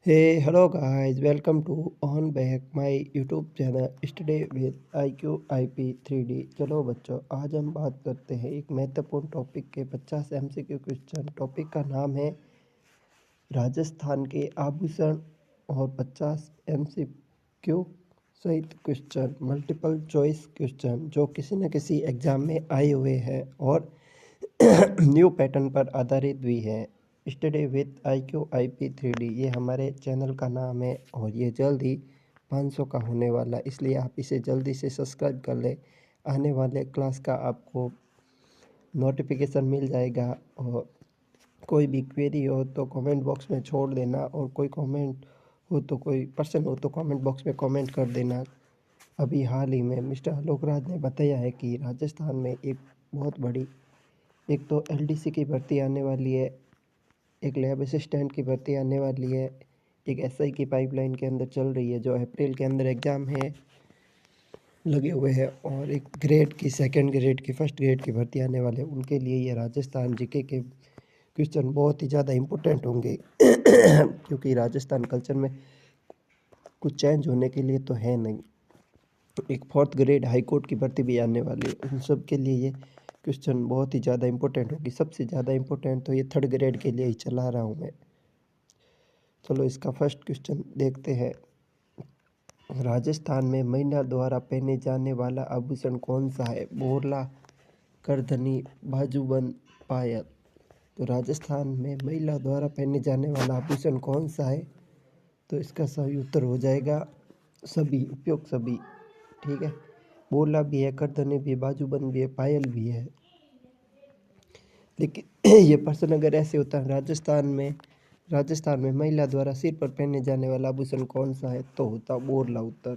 Hey, hello guys, welcome to on back my YouTube channel Study with IQ IP 3D। चलो बच्चों, आज हम बात करते हैं एक महत्वपूर्ण टॉपिक के 50 MCQ क्वेश्चन। टॉपिक का नाम है राजस्थान के आभूषण और 50 MCQ सहित क्वेश्चन, मल्टीपल चॉइस क्वेश्चन जो किसी न किसी एग्जाम में आए हुए हैं और न्यू पैटर्न पर आधारित भी है। Study with IQ IP 3D ये हमारे चैनल का नाम है और ये जल्द ही 500 का होने वाला, इसलिए आप इसे जल्दी से सब्सक्राइब कर ले। आने वाले क्लास का आपको नोटिफिकेशन मिल जाएगा। और कोई भी क्वेरी हो तो कमेंट बॉक्स में छोड़ देना, और कोई कमेंट हो तो कोई पर्सन हो तो कमेंट बॉक्स में कमेंट कर देना। अभी हाल ही में मिस्टर आलोक राज ने बताया है कि राजस्थान में एक बहुत बड़ी, एक तो LDC की भर्ती आने वाली है, एक लैब असिस्टेंट की भर्ती आने वाली है, एक SI की पाइपलाइन के अंदर चल रही है जो अप्रैल के अंदर एग्ज़ाम है लगे हुए हैं, और एक ग्रेड की, सेकंड ग्रेड की, फर्स्ट ग्रेड की भर्ती आने वाले हैं। उनके लिए ये राजस्थान जीके के क्वेश्चन बहुत ही ज़्यादा इम्पोर्टेंट होंगे क्योंकि राजस्थान कल्चर में कुछ चेंज होने के लिए तो है नहीं। एक फोर्थ ग्रेड हाई कोर्ट की भर्ती भी आने वाली है, उन सब के लिए ये क्वेश्चन बहुत ही ज़्यादा इम्पोर्टेंट होगी। सबसे ज़्यादा इम्पोर्टेंट तो ये थर्ड ग्रेड के लिए ही चला रहा हूँ मैं। चलो इसका फर्स्ट क्वेश्चन देखते हैं। राजस्थान में महिला द्वारा पहने जाने वाला आभूषण कौन सा है? बोरला, करधनी, बाजूबंद, पायल। तो राजस्थान में महिला द्वारा पहने जाने वाला आभूषण कौन सा है? तो इसका सही उत्तर हो जाएगा सभी, उपयुक्त सभी। ठीक है, बोरला भी है, करधनी भी है, बाजूबंद भी है, पायल भी है। लेकिन ये प्रश्न अगर ऐसे होता है राजस्थान में महिला द्वारा सिर पर पहने जाने वाला आभूषण कौन सा है, तो होता बोरला उत्तर।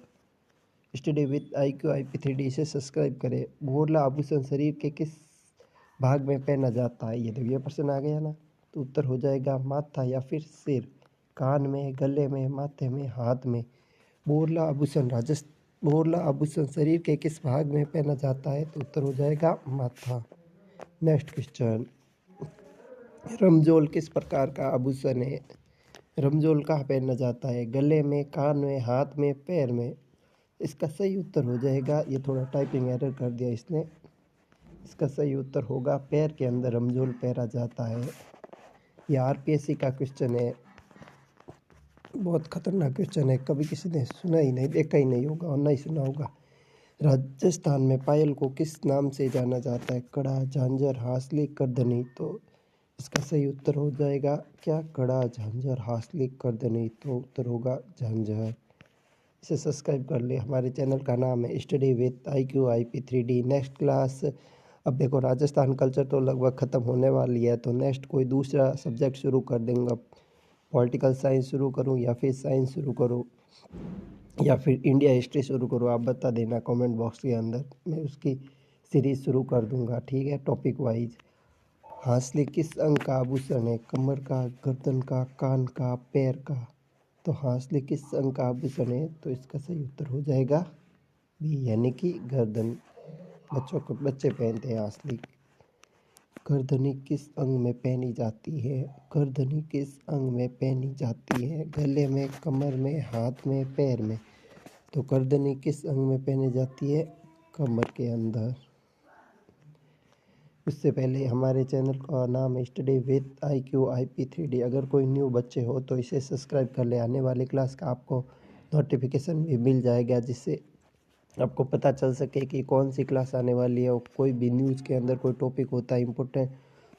Study with IQ IP 3D से सब्सक्राइब करें। बोरला आभूषण शरीर के किस भाग में पहना जाता है? ये प्रश्न आ गया ना, तो उत्तर हो जाएगा माथा या फिर सिर। कान में, गले में, माथे में, हाथ में। बोरला आभूषण शरीर के किस भाग में पहना जाता है? तो उत्तर हो जाएगा माथा। नेक्स्ट क्वेश्चन, रमजोल किस प्रकार का आभूषण है? रमजोल कहाँ पहना जाता है? गले में, कान में, हाथ में, पैर में। इसका सही उत्तर हो जाएगा, ये थोड़ा टाइपिंग एरर कर दिया इसने, इसका सही उत्तर होगा पैर के अंदर रमजोल पहना जाता है। ये RPSC का क्वेश्चन है, बहुत खतरनाक क्वेश्चन है, कभी किसी ने सुना ही नहीं, देखा ही नहीं होगा और नहीं सुना होगा। राजस्थान में पायल को किस नाम से जाना जाता है? कड़ा, झांझर, हासली, करधनी। तो इसका सही उत्तर हो जाएगा क्या? कड़ा, झांझर, हासली, करधनी। तो उत्तर होगा झांझर। इसे सब्सक्राइब कर ले। हमारे चैनल का नाम है study with IQ IP 3D। Next class, अब देखो राजस्थान कल्चर तो लगभग ख़त्म होने वाली है, तो नेक्स्ट कोई दूसरा सब्जेक्ट शुरू कर देंगे। पॉलिटिकल साइंस शुरू करूं या फिर साइंस शुरू करूं या फिर इंडिया हिस्ट्री शुरू करूं, आप बता देना कमेंट बॉक्स के अंदर, मैं उसकी सीरीज शुरू कर दूंगा। ठीक है, टॉपिक वाइज। हासली किस अंग का आभूषण है? कमर का, गर्दन का, कान का, पैर का। तो हासली किस अंग का आभूषण है? तो इसका सही उत्तर हो जाएगा बी, यानी कि गर्दन। बच्चे पहनते हैं हासली। करधनी किस अंग में पहनी जाती है? करधनी किस अंग में पहनी जाती है? गले में, कमर में, हाथ में, पैर में। तो करधनी किस अंग में पहनी जाती है? कमर के अंदर। उससे पहले हमारे चैनल का नाम है study with IQ IP 3D। अगर कोई न्यू बच्चे हो तो इसे सब्सक्राइब कर ले। आने वाली क्लास का आपको नोटिफिकेशन भी मिल जाएगा, जिससे आपको पता चल सके कि कौन सी क्लास आने वाली है। और कोई भी न्यूज़ के अंदर कोई टॉपिक होता है इम्पोर्टेंट,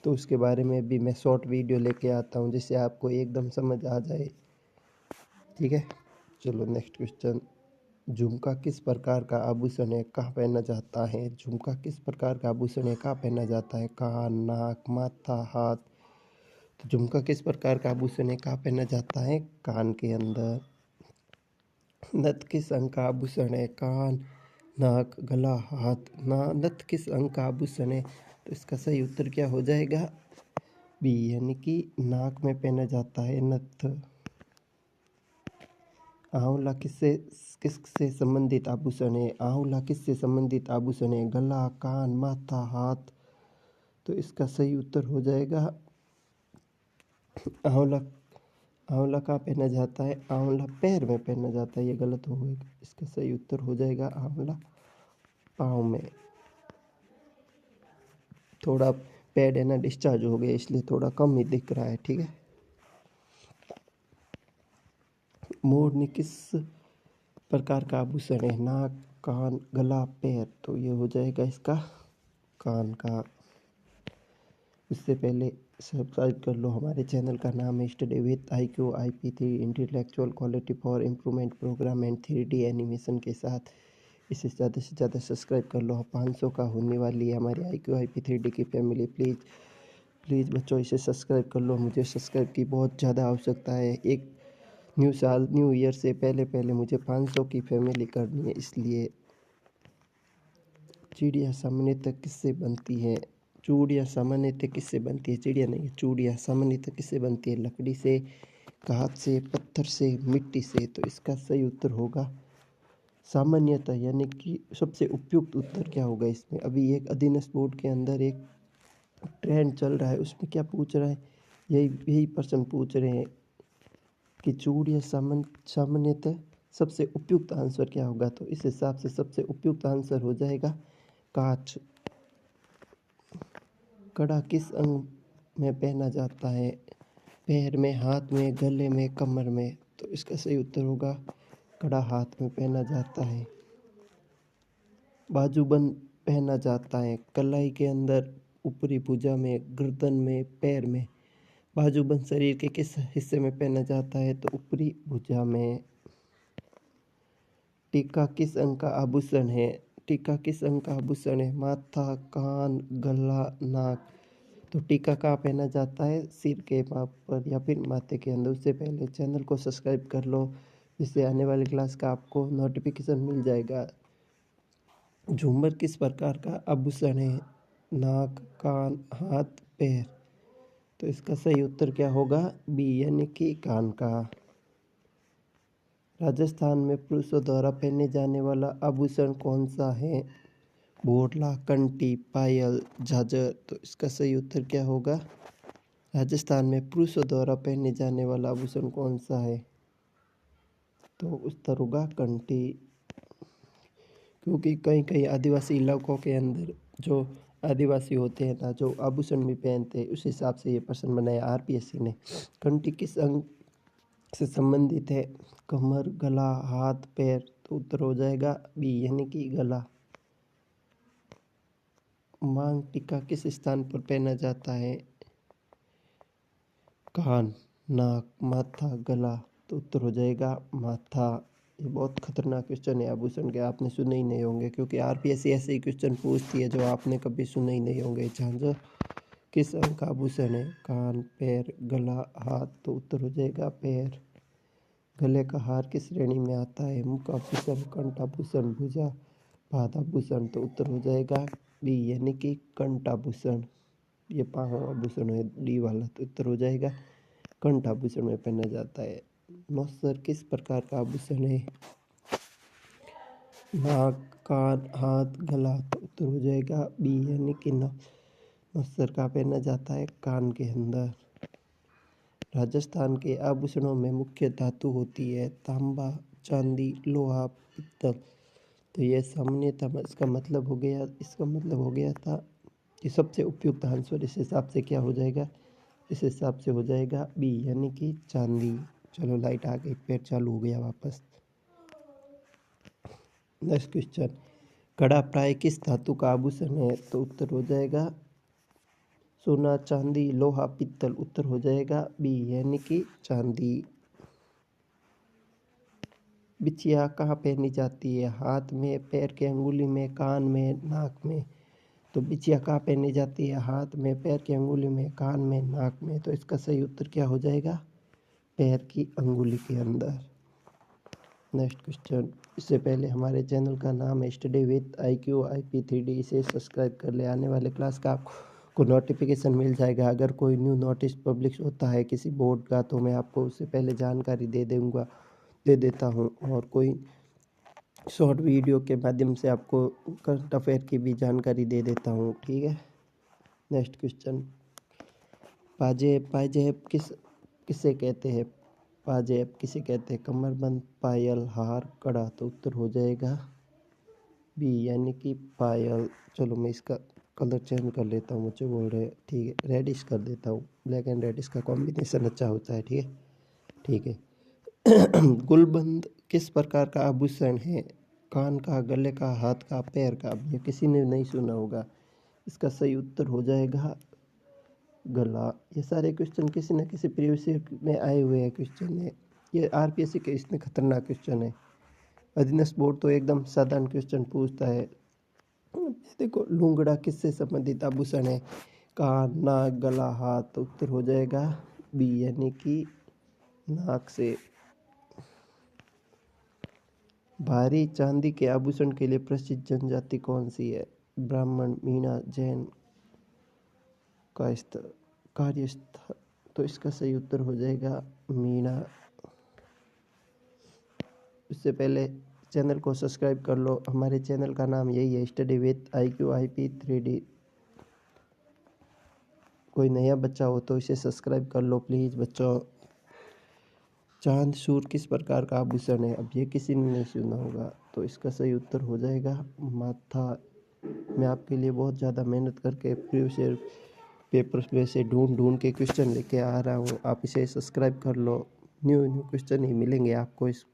तो उसके बारे में भी मैं शॉर्ट वीडियो लेके आता हूँ, जिससे आपको एकदम समझ आ जाए। ठीक है, चलो नेक्स्ट क्वेश्चन। झुमका किस प्रकार का आभूषण है? कहाँ पहना जाता है? झुमका किस प्रकार का आभूषण है? कहाँ पहना जाता है? कान, नाक, माथा, हाथ। तो झुमका किस प्रकार का आभूषण है? कहाँ पहना जाता है? कान के अंदर। नथ किस अंग का आभूषण है? कान, नाक, गला, हाथ। नथ किस अंग का आभूषण है? तो इसका सही उत्तर क्या हो जाएगा? बी, यानी कि नाक में पहना जाता है नथ। आंवला किससे संबंधित आभूषण है? आंवला किससे संबंधित आभूषण है? गला, कान, माथा, हाथ। तो इसका सही उत्तर हो जाएगा आंवला। आंवला कहाँ पहना जाता है? आंवला पैर में पहना जाता है, ये गलत हो गया। इसका सही उत्तर हो जाएगा आंवला पाँव में। थोड़ा पैड है ना डिस्चार्ज हो गया, इसलिए थोड़ा कम ही दिख रहा है, ठीक है। मोरनी किस प्रकार का आभूषण है? नाक, कान, गला, पैर। तो ये हो जाएगा इसका कान का। उससे पहले सब्सक्राइब कर लो, हमारे चैनल का नाम है study with IQ IP3 intellectual quality for improvement programme and 3D animation के साथ। इसे ज़्यादा से ज़्यादा सब्सक्राइब कर लो। 500 का होने वाली है हमारी IQ IP3D की फैमिली। प्लीज़ बच्चों इसे सब्सक्राइब कर लो, मुझे सब्सक्राइब की बहुत ज़्यादा आवश्यकता है। एक न्यू ईयर से पहले मुझे 500 की फैमिली करनी है, इसलिए। चिड़िया सामान्यतः किससे बनती है? चूड़ियाँ सामान्यतः किससे बनती है? चिड़िया नहीं, चूड़ियाँ सामान्यतः किससे बनती है? लकड़ी से, घास से, पत्थर से, मिट्टी से। तो इसका सही उत्तर होगा सामान्यतः, यानी कि सबसे उपयुक्त उत्तर क्या होगा इसमें? अभी एक अधीनस्थ बोर्ड के अंदर एक ट्रेंड चल रहा है, उसमें क्या पूछ रहा है, यही प्रश्न पूछ रहे हैं कि चूड़ियाँ सामान्यतः सबसे उपयुक्त आंसर क्या होगा? तो इस हिसाब से सबसे उपयुक्त आंसर हो जाएगा कांच। कड़ा किस अंग में पहना जाता है? पैर में, हाथ में, गले में, कमर में। तो इसका सही उत्तर होगा कड़ा हाथ में पहना जाता है। बाजूबंद पहना जाता है कलाई के अंदर, ऊपरी भुजा में, गर्दन में, पैर में। बाजूबंद शरीर के किस हिस्से में पहना जाता है? तो ऊपरी भुजा में। टीका किस अंग का आभूषण है? टीका किस अंग का आभूषण है? माथा, कान, गला, नाक। तो टीका कहाँ पहना जाता है? सिर के माप पर या फिर माथे के अंदर। उससे पहले चैनल को सब्सक्राइब कर लो, जिससे आने वाली क्लास का आपको नोटिफिकेशन मिल जाएगा। झूमर किस प्रकार का आभूषण है? नाक, कान, हाथ, पैर। तो इसका सही उत्तर क्या होगा? बी, यानी कि कान का। राजस्थान में पुरुषों द्वारा पहने जाने वाला आभूषण कौन सा है? बोरला, कंठी, पायल, झांझर। तो इसका सही उत्तर क्या होगा? राजस्थान में पुरुषों द्वारा पहने जाने वाला आभूषण कौन सा है? तो उत्तर होगा कंठी। क्योंकि कई कई आदिवासी इलाकों के अंदर जो आदिवासी होते हैं ना, जो आभूषण भी पहनते हैं, उस हिसाब से ये प्रश्न बनाया RPSC ने। कंठी किस अंग से संबंधित है? कमर, गला, हाथ, पैर। तो उत्तर हो जाएगा बी, यानी कि गला। मांग टीका किस स्थान पर पहना जाता है? कान, नाक, माथा, गला। तो उत्तर हो जाएगा माथा। ये बहुत खतरनाक क्वेश्चन है आभूषण के, आपने सुने ही नहीं होंगे, क्योंकि RPSC ऐसे ही क्वेश्चन पूछती है जो आपने कभी सुने ही नहीं होंगे। झांझर किस अंग का आभूषण है? कान, पैर, गला, हाथ। तो उत्तर हो जाएगा पैर। गले का हार किस श्रेणी में आता है? मुखाभूषण, कंठाभूषण, भुजा, पादाभूषण। तो उत्तर हो जाएगा बी, यानी कि कंठाभूषण। ये पाँव आभूषण है डी वाला, तो उत्तर हो जाएगा कंठाभूषण में पहना जाता है। नौसर किस प्रकार का आभूषण है? नाक, कान, हाथ, गला। तो उत्तर हो जाएगा बी, यानी कि नौसर का पहना जाता है कान के अंदर। राजस्थान के आभूषणों में मुख्य धातु होती है तांबा, चांदी, लोहा, पित्तल। तो यह सामान्यतः इसका मतलब हो गया था कि सबसे उपयुक्त आंसर इस हिसाब से क्या हो जाएगा? इस हिसाब से हो जाएगा बी, यानी कि चांदी। चलो लाइट आ गई, पेट चालू हो गया वापस। नेक्स्ट क्वेश्चन, कड़ा प्राय किस धातु का आभूषण है? तो उत्तर हो जाएगा सोना, चांदी, लोहा, पित्तल। उत्तर हो जाएगा बी, यानी कि चांदी। बिछिया कहाँ पहनी जाती है? हाथ में, पैर के अंगुली में, कान में, नाक में। तो बिछिया कहाँ पहनी जाती है? हाथ में, पैर की अंगुली में, कान में, नाक में। तो इसका सही उत्तर क्या हो जाएगा? पैर की अंगुली के अंदर। नेक्स्ट क्वेश्चन, इससे पहले हमारे चैनल का नाम है स्टडी विद IQ IP3D, इसे सब्सक्राइब कर ले, आने वाले क्लास का आपको नोटिफिकेशन मिल जाएगा। अगर कोई न्यू नोटिस पब्लिश होता है किसी बोर्ड का, तो मैं आपको उससे पहले जानकारी दे देता हूँ, और कोई शॉर्ट वीडियो के माध्यम से आपको करंट अफेयर की भी जानकारी दे देता हूँ, ठीक है। नेक्स्ट क्वेश्चन, पाजेब किसे कहते हैं? पाजेब किसे कहते हैं? कमरबंद, पायल, हार, कड़ा। तो उत्तर हो जाएगा बी यानी कि पायल। चलो मैं इसका कलर चेंज कर लेता हूँ, मुझे बोल रहे ठीक है रेडिश कर देता हूँ। ब्लैक एंड रेड इसका कॉम्बिनेशन अच्छा होता है। ठीक है। गुलबंद किस प्रकार का आभूषण है? कान का, गले का, हाथ का, पैर का। अब ये किसी ने नहीं सुना होगा, इसका सही उत्तर हो जाएगा गला। ये सारे क्वेश्चन किसी न किसी प्रीवियस ईयर में आए हुए हैं क्वेश्चन है। ये आरपीएससी के इसमें खतरनाक क्वेश्चन है। अधीनस्थ बोर्ड तो एकदम साधारण क्वेश्चन पूछता है। देखो, लूंगड़ा किससे संबंधित आभूषण है? कान, नाक, गला, हाथ। तो उत्तर हो जाएगा बी यानी कि नाक से। भारी चांदी के आभूषण के लिए प्रसिद्ध जनजाति कौन सी है? ब्राह्मण, मीणा, जैन, कायस्थ, कार्यस्थ। तो इसका सही उत्तर हो जाएगा मीणा। उससे पहले चैनल को सब्सक्राइब कर लो। हमारे चैनल का नाम यही है, स्टडी विद IQIP 3D। कोई नया बच्चा हो तो इसे सब्सक्राइब कर लो प्लीज़ बच्चों। चांद सूर किस प्रकार का आभूषण है? अब ये किसी ने नहीं सुना होगा, तो इसका सही उत्तर हो जाएगा माथा। मैं आपके लिए बहुत ज़्यादा मेहनत करके प्रीवियस ईयर पेपर्स में से ढूंढ के क्वेश्चन लेके आ रहा हूँ। आप इसे सब्सक्राइब कर लो। न्यू क्वेश्चन ही मिलेंगे आपको इस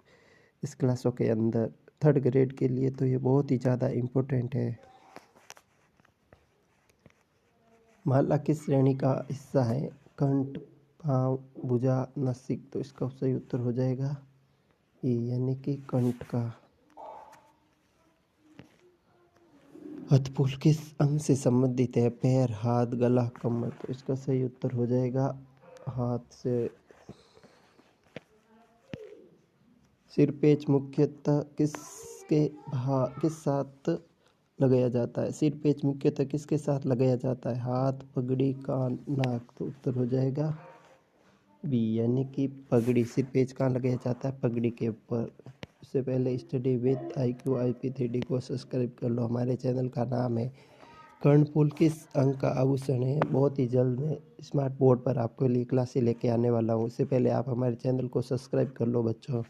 क्लासों के अंदर। थर्ड ग्रेड के लिए तो ये बहुत ही ज़्यादा इम्पोर्टेंट है। माला किस श्रेणी का हिस्सा है? कंठ, पाँव, भुजा, नासिक। तो इसका सही उत्तर हो जाएगा ई यानी कि कंठ का। हथफूल किस अंग से संबंधित है? पैर, हाथ, गला, कमर। तो इसका सही उत्तर हो जाएगा हाथ से। सिरपेच मुख्यतः किस साथ लगाया जाता है? सिरपेच मुख्यतः किसके साथ लगाया जाता है? हाथ, पगड़ी, कान, नाक। तो उत्तर हो जाएगा बी यानी कि पगड़ी। सिरपेच कहाँ लगाया जाता है? पगड़ी के ऊपर। उससे पहले स्टडी विद IQIP 3D को सब्सक्राइब कर लो। हमारे चैनल का नाम है। कर्णफूल किस अंग का आभूषण है? बहुत ही जल्द मैं स्मार्ट बोर्ड पर आपके लिए क्लासें लेके आने वाला हूँ। उससे पहले आप हमारे चैनल को सब्सक्राइब कर लो बच्चों।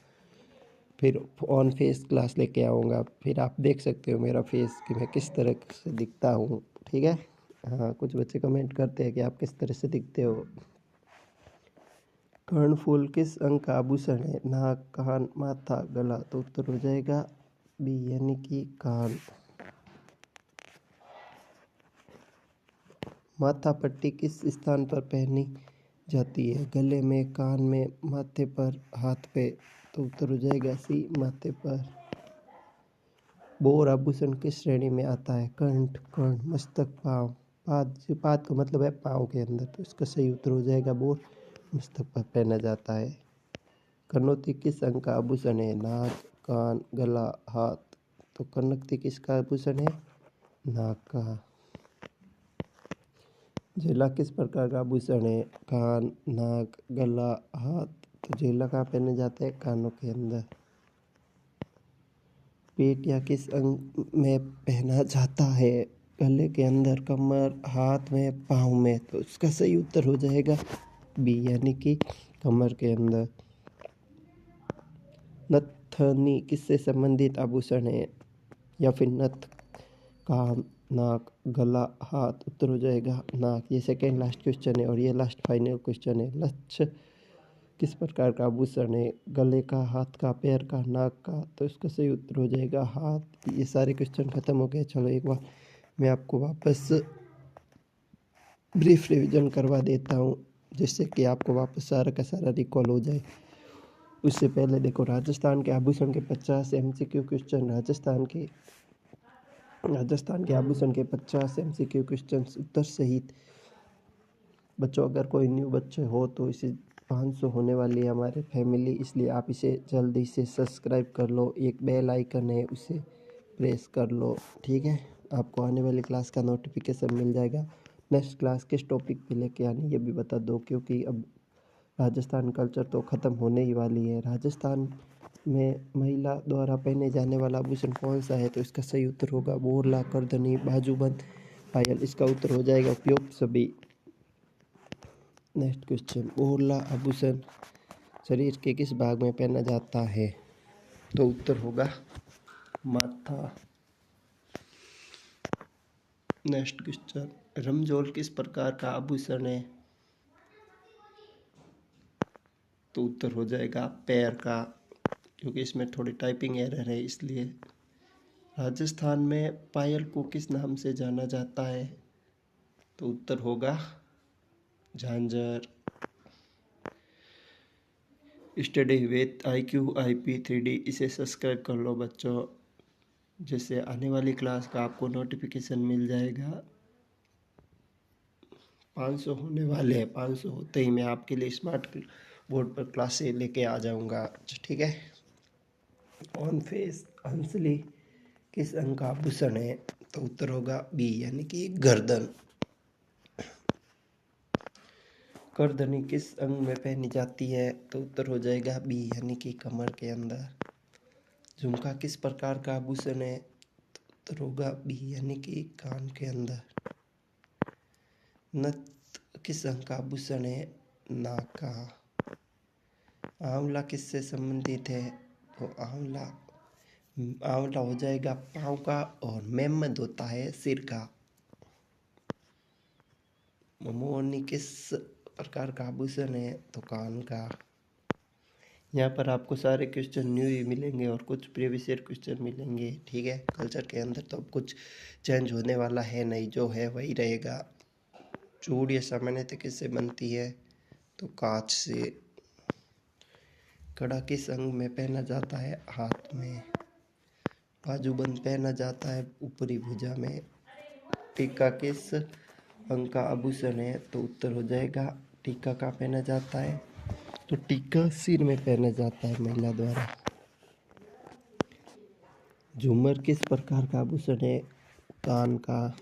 फिर ऑन फेस क्लास लेके आऊँगा, फिर आप देख सकते हो मेरा फेस कि मैं किस तरह से दिखता हूँ। ठीक है। हाँ, कुछ बच्चे कमेंट करते हैं कि आप किस तरह से दिखते हो। कर्णफूल किस अंग का आभूषण है? नाक, कान, माथा, गला। तो उत्तर हो जाएगा बी यानी कि कान। माथा पट्टी किस स्थान पर पहनी जाती है? गले में, कान में, माथे पर, हाथ पे। तो उत्तर हो जाएगा सी माथे पर। बोर आभूषण किस श्रेणी में आता है? कंठ, कर्ण, मस्तक, पाँव। पाद का मतलब है पाँव के अंदर। तो इसका सही उत्तर हो जाएगा बोर मस्तक पर पहना जाता है। कनौती किस अंग का आभूषण है? नाक, कान, गला, हाथ। तो कनौती किसका आभूषण है? नाक का। झेला किस प्रकार का आभूषण है? कान, नाक, गला, हाथ। तो झेला कहाँ पहने जाते हैं? कानों के अंदर। पेटिया किस अंग में पहना जाता है? गले के अंदर, कमर, हाथ में, पाँव में। तो इसका सही उत्तर हो जाएगा बी यानी कि कमर के अंदर। नथनी किससे संबंधित आभूषण है? या फिर नथ, कान, नाक, गला, हाथ। उत्तर हो जाएगा नाक। ये सेकेंड लास्ट क्वेश्चन है और ये लास्ट फाइनल क्वेश्चन है। लक्ष्य किस प्रकार का आभूषण है? गले का, हाथ का, पैर का, नाक का। तो इसका सही उत्तर हो जाएगा हाथ। ये सारे क्वेश्चन खत्म हो गए। चलो एक बार मैं आपको वापस ब्रीफ रिवीजन करवा देता हूँ, जिससे कि आपको वापस सारा का सारा रिकॉल हो जाए। उससे पहले देखो, राजस्थान के आभूषण के 50 MCQ क्वेश्चन। राजस्थान के आभूषण के 50 MCQ क्वेश्चन उत्तर सहित। बच्चों, अगर कोई न्यू बच्चे हो तो इसे 500 होने वाली है हमारे फैमिली, इसलिए आप इसे जल्दी से सब्सक्राइब कर लो। एक बेल आइकन है, उसे प्रेस कर लो। ठीक है, आपको आने वाली क्लास का नोटिफिकेशन मिल जाएगा। नेक्स्ट क्लास किस टॉपिक पे लेके आनी ये भी बता दो, क्योंकि अब राजस्थान कल्चर तो ख़त्म होने ही वाली है। राजस्थान में महिला द्वारा पहने जाने वाला आभूषण कौन सा है? तो इसका सही उत्तर होगा बोरला, करधनी, बाजूबंद, पायल। इसका उत्तर हो जाएगा उपयुक्त सभी। नेक्स्ट क्वेश्चन, बोरला आभूषण शरीर के किस भाग में पहना जाता है? तो उत्तर होगा माथा। नेक्स्ट क्वेश्चन, रमजोल किस प्रकार का आभूषण है? तो उत्तर हो जाएगा पैर का, क्योंकि इसमें थोड़ी टाइपिंग एरर है इसलिए। राजस्थान में पायल को किस नाम से जाना जाता है? तो उत्तर होगा झांझर। Study with IQ IP 3D इसे सब्सक्राइब कर लो बच्चों, जिससे आने वाली क्लास का आपको नोटिफिकेशन मिल जाएगा। 500 होने वाले हैं, 500 होते ही मैं आपके लिए स्मार्ट बोर्ड पर क्लासें लेके आ जाऊंगा, ठीक है। ऑन फेस हंसली किस अंग का आभूषण है? तो उत्तर होगा बी, यानी कि गर्दन। करधनी किस अंग में पहनी जाती है? तो उत्तर हो जाएगा बी, यानी कि कमर के अंदर। झुमका किस प्रकार का आभूषण है? तो उत्तर होगा बी, यानी कि कान के अंदर। नथ किस अंग का आभूषण है? नाक का। आंवला किससे संबंधित है? तो आंवला हो जाएगा पाँव का, और मेमद होता है सिर का। मोरनी किस प्रकार का आभूषण है? तो कान का। यहाँ पर आपको सारे क्वेश्चन न्यू ही मिलेंगे और कुछ प्रीवियस ईयर क्वेश्चन मिलेंगे, ठीक है। कल्चर के अंदर तो अब कुछ चेंज होने वाला है नहीं, जो है वही रहेगा। चूड़ियाँ सामान्यतः किससे बनती है? तो कांच से। कड़ा किस अंग में पहना जाता है? हाथ में। बाजूबंद पहना जाता है ऊपरी भुजा में। टीका किस अंग का आभूषण है? तो उत्तर हो जाएगा टीका का पहना जाता है, तो टीका सिर में पहना जाता है महिला द्वारा। झूमर किस प्रकार का आभूषण है? कान का।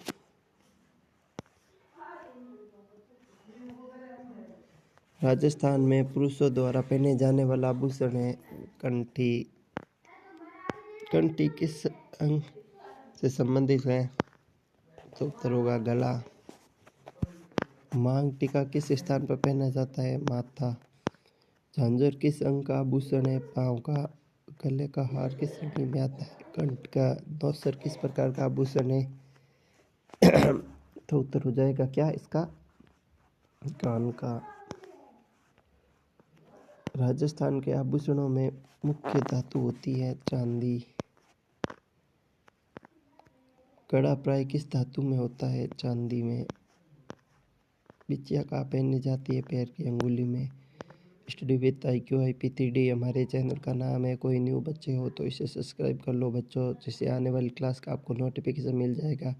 राजस्थान में पुरुषों द्वारा पहने जाने वाला आभूषण है कंठी। कंठी किस अंग से संबंधित है? तो उत्तर होगा गला। मांग टीका किस स्थान पर पहना जाता है? माथा। झांझर किस अंग का आभूषण है? पाँव का। गले का हार किस श्रेणी में आता है? कंठ का। दोसर किस प्रकार का आभूषण है? तो उत्तर हो जाएगा क्या इसका? कान का। राजस्थान के आभूषणों में मुख्य धातु होती है चांदी। कड़ा प्राय किस धातु में होता है? चांदी में। बिछिया कहाँ पहनी जाती है? पैर की अंगुली में। Study with IQ IP 3D हमारे चैनल का नाम है। कोई न्यू बच्चे हो तो इसे सब्सक्राइब कर लो बच्चों, जिससे आने वाली क्लास का आपको नोटिफिकेशन मिल जाएगा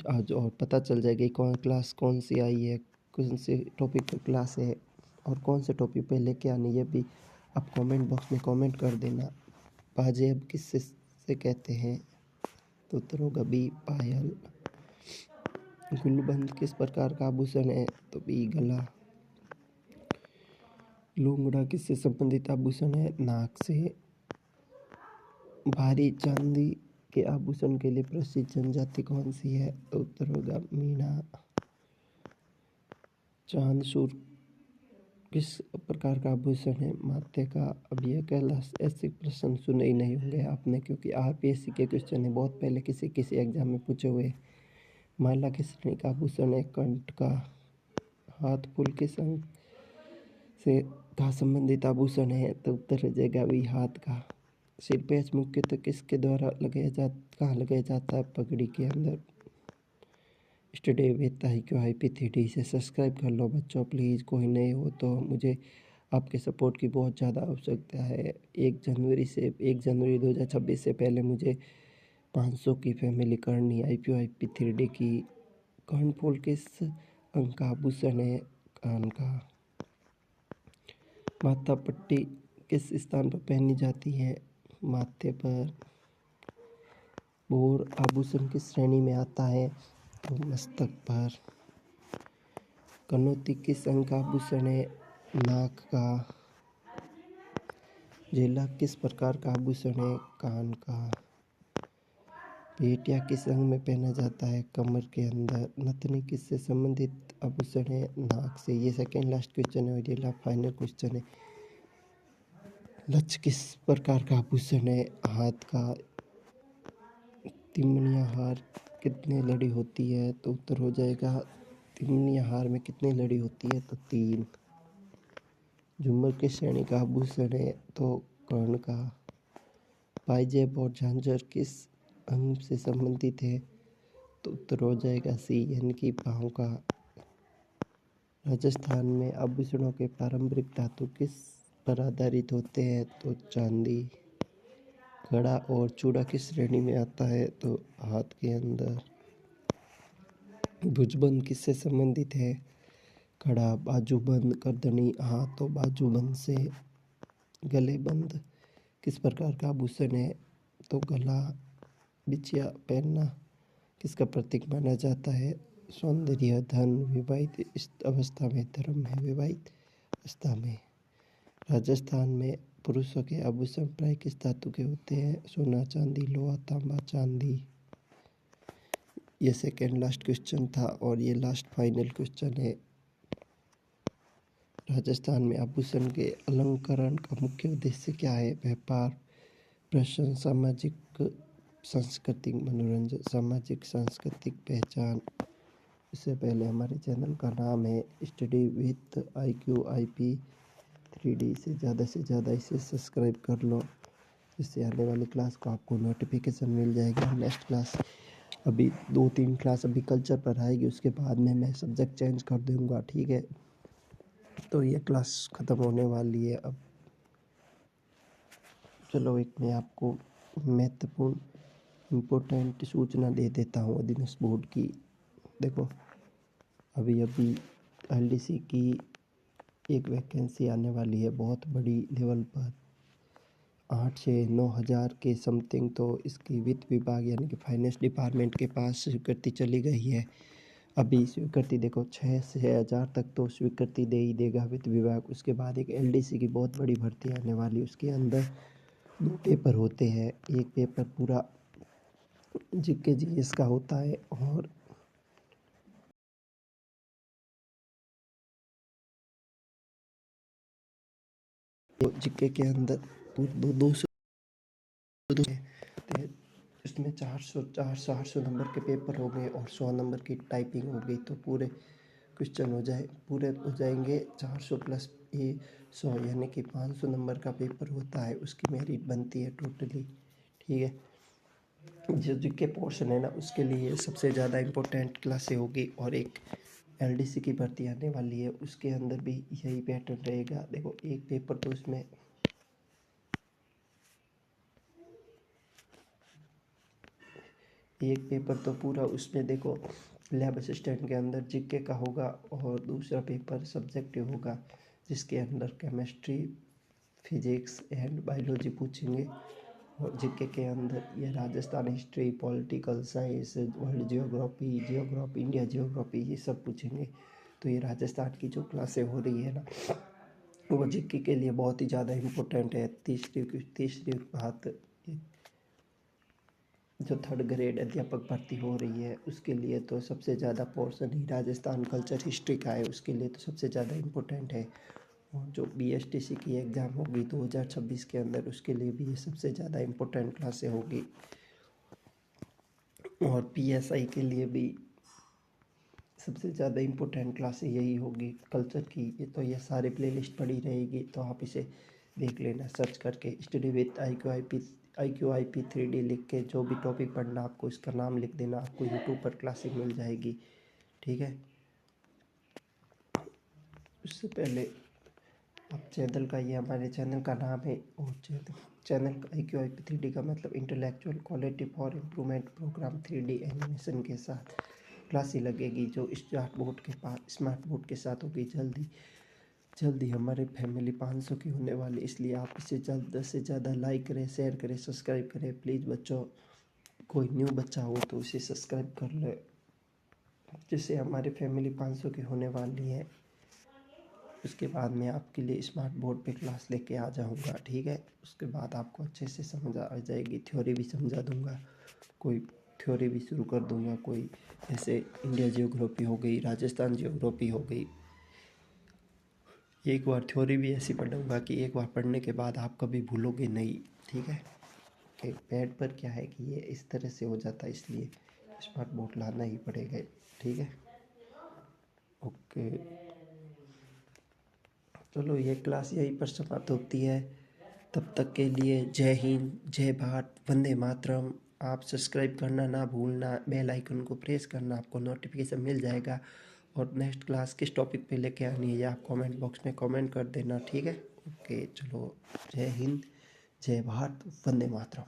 आज, और पता चल जाएगी कौन सी आई है, कौन से टॉपिक पर क्लास है, और कौन से टॉपिक पे लेके आनी है, भी आप कमेंट बॉक्स में कमेंट कर देना। पाजेब किससे से कहते हैं? तो उत्तर होगा बी, पायल। गुलबंद किस प्रकार का आभूषण है? तो बी, गला। लूंगड़ा किससे संबंधित आभूषण है? नाक से। भारी चांदी के आभूषण के लिए प्रसिद्ध जनजाति कौन सी है? तो उत्तर होगा मीणा। चांद सूर किस प्रकार का आभूषण है? माथे का। अब यह कहला ऐसे प्रश्न सुने ही नहीं होंगे आपने, क्योंकि RPSC के क्वेश्चन है बहुत पहले किसी एग्जाम में पूछे हुए। माला किस श्रेणी का आभूषण है? कंठ का। हाथ फूल किस अंग से का संबंधित आभूषण है? तो उत्तर हो जाएगा भी हाथ का। सिर पे मुख्यतः किसके द्वारा कहाँ लगाया जाता है? पगड़ी के अंदर। Study with IQ IP 3D से सब्सक्राइब कर लो बच्चों प्लीज़। कोई नए हो तो मुझे आपके सपोर्ट की बहुत ज़्यादा आवश्यकता है। 1 जनवरी 2026 से पहले मुझे 500 की फैमिली करनी है IQ IP 3D की। कर्णफूल किस अंग का आभूषण है? कान का। माथा पट्टी किस स्थान पर पहनी जाती है? माथे पर। बोर आभूषण किस श्रेणी में आता है? तो मस्तक पर। कनौती किस अंग का आभूषण है? नाक का। जेला किस प्रकार का आभूषण है? कान का। पेटिया किस अंग में पहना जाता है? कमर के अंदर। नथनी किससे संबंधित आभूषण है? नाक से। ये सेकेंड लास्ट क्वेश्चन है और ये फाइनल क्वेश्चन है। लक्ष्य किस प्रकार का आभूषण है? हाथ का। तिमनिया हार कितने लड़ी होती है? तो उत्तर हो जाएगा तिमनिया हार में कितनी लड़ी होती है? तो 3। झूमर किस श्रेणी का आभूषण है? तो कर्ण का। पाइजेब और झांझर किस अंग से संबंधित है? तो उत्तर हो जाएगा सी, यानी कि पाँव का। राजस्थान में आभूषणों के पारंपरिक धातु किस पर आधारित होते हैं? तो चांदी। कड़ा और चूड़ा किस श्रेणी में आता है? तो हाथ के अंदर। भुजबंद किससे संबंधित है? कड़ा। बाजूबंद करदनी हाथ और बाजूबंद से। गले बंद किस प्रकार का आभूषण है? तो गला। बिछिया पहनना किसका प्रतीक माना जाता है? सौंदर्य, धन, विवाहित अवस्था में, धर्म है विवाहित अवस्था में। राजस्थान में पुरुषों के आभूषण प्राय किस धातु के होते हैं? सोना, चांदी, लोहा, तांबा, चांदी। ये सेकेंड लास्ट क्वेश्चन था और ये लास्ट फाइनल क्वेश्चन है। राजस्थान में आभूषण के अलंकरण का मुख्य उद्देश्य क्या है? व्यापार, प्रसन्न, सामाजिक, सांस्कृतिक मनोरंजन, सामाजिक सांस्कृतिक पहचान। इससे पहले हमारे चैनल का नाम है स्टडी विथ IQIP 3D। से ज़्यादा इसे सब्सक्राइब कर लो, जिससे आने वाली क्लास को आपको नोटिफिकेशन मिल जाएगा। नेक्स्ट क्लास अभी 2-3 क्लास अभी कल्चर पर आएगी, उसके बाद में मैं सब्जेक्ट चेंज कर दूँगा, ठीक है। तो ये क्लास ख़त्म होने वाली है अब। चलो एक मैं आपको महत्वपूर्ण इम्पोर्टेंट सूचना दे देता हूँ अधीनस्थ बोर्ड की। देखो अभी LDC की एक वैकेंसी आने वाली है बहुत बड़ी लेवल पर, 8 से 9 हज़ार के समथिंग। तो इसकी वित्त विभाग यानी कि फाइनेंस डिपार्टमेंट के पास स्वीकृति चली गई है। अभी स्वीकृति देखो 6 से 6,000 तक तो स्वीकृति दे ही देगा वित्त विभाग। उसके बाद एक LDC की बहुत बड़ी भर्ती आने वाली, उसके अंदर 2 पेपर होते हैं। एक पेपर पूरा GK GS का होता है और GK के अंदर 200 इसमें 400 नंबर के पेपर हो गए और 100 नंबर की टाइपिंग हो गई। तो पूरे क्वेश्चन पूरे हो जाएंगे 400 प्लस ये 100, यानी कि 500 नंबर का पेपर होता है। उसकी मेरिट बनती है टोटली, ठीक है। जो जीके पोर्शन है ना, उसके लिए सबसे ज़्यादा इम्पोर्टेंट क्लासें होगी। और एक LDC की भर्ती आने वाली है, उसके अंदर भी यही पैटर्न रहेगा। देखो एक पेपर तो उसमें एक पेपर तो पूरा उसमें देखो लैब असिस्टेंट के अंदर जीके का होगा और दूसरा पेपर सब्जेक्टिव होगा, जिसके अंदर केमिस्ट्री, फिजिक्स एंड बायोलॉजी पूछेंगे। और जीके के अंदर ये Rajasthan history, political science, world geography, India geography, ये सब पूछेंगे। तो ये राजस्थान की जो क्लासें हो रही है ना, वो जीके के लिए बहुत ही ज़्यादा इम्पोर्टेंट है। तीसरी बात, जो 3rd ग्रेड अध्यापक भर्ती हो रही है उसके लिए तो सबसे ज़्यादा पोर्शन ही राजस्थान कल्चर हिस्ट्री का है, उसके लिए तो सबसे ज़्यादा इम्पोर्टेंट है। और जो BSTC की एग्ज़ाम होगी 2026 के अंदर, उसके लिए भी ये सबसे ज़्यादा इम्पोर्टेंट क्लासें होगी। और PSI के लिए भी सबसे ज़्यादा इम्पोर्टेंट क्लासें यही होगी कल्चर की। ये सारे प्लेलिस्ट पड़ी रहेगी, तो आप इसे देख लेना सर्च करके। स्टडी विथ IQIP 3D लिख के जो भी टॉपिक पढ़ना आपको इसका नाम लिख देना, आपको यूट्यूब पर क्लासेस मिल जाएगी, ठीक है। उससे पहले आप चैनल का, ये हमारे चैनल का नाम है और चैनल IQIP 3D का मतलब intellectual quality for improvement programme 3D animation के साथ क्लासें लगेगी, जो स्मार्ट बोर्ड के साथ होगी। जल्दी हमारे फैमिली 500 की होने वाली, इसलिए आप इसे ज़्यादा से ज़्यादा लाइक करें, शेयर करें, सब्सक्राइब करें प्लीज़। बच्चों कोई न्यू बच्चा हो तो इसे सब्सक्राइब कर ले, जिससे हमारी फैमिली 500 की होने वाली है। उसके बाद मैं आपके लिए स्मार्ट बोर्ड पे क्लास लेके आ जाऊंगा, ठीक है। उसके बाद आपको अच्छे से समझ आ जाएगी, थ्योरी भी समझा दूंगा, कोई थ्योरी भी शुरू कर दूंगा, कोई जैसे इंडिया जियोग्राफी हो गई, राजस्थान जियोग्राफी हो गई, एक बार थ्योरी भी ऐसी पढ़ूंगा कि एक बार पढ़ने के बाद आप कभी भूलोगे नहीं, ठीक है। कि पैड पर क्या है कि ये इस तरह से हो जाता है, इसलिए स्मार्ट बोर्ड लाना ही पड़ेगा, ठीक है। ओके, चलो ये क्लास यहीं पर समाप्त होती है। तब तक के लिए जय हिंद, जय भारत, वंदे मातरम। आप सब्सक्राइब करना ना भूलना, बेल आइकन को प्रेस करना, आपको नोटिफिकेशन मिल जाएगा। और नेक्स्ट क्लास किस टॉपिक पे लेके आनी है ये आप कमेंट बॉक्स में कमेंट कर देना, ठीक है। ओके चलो, जय हिंद, जय भारत, वंदे मातरम।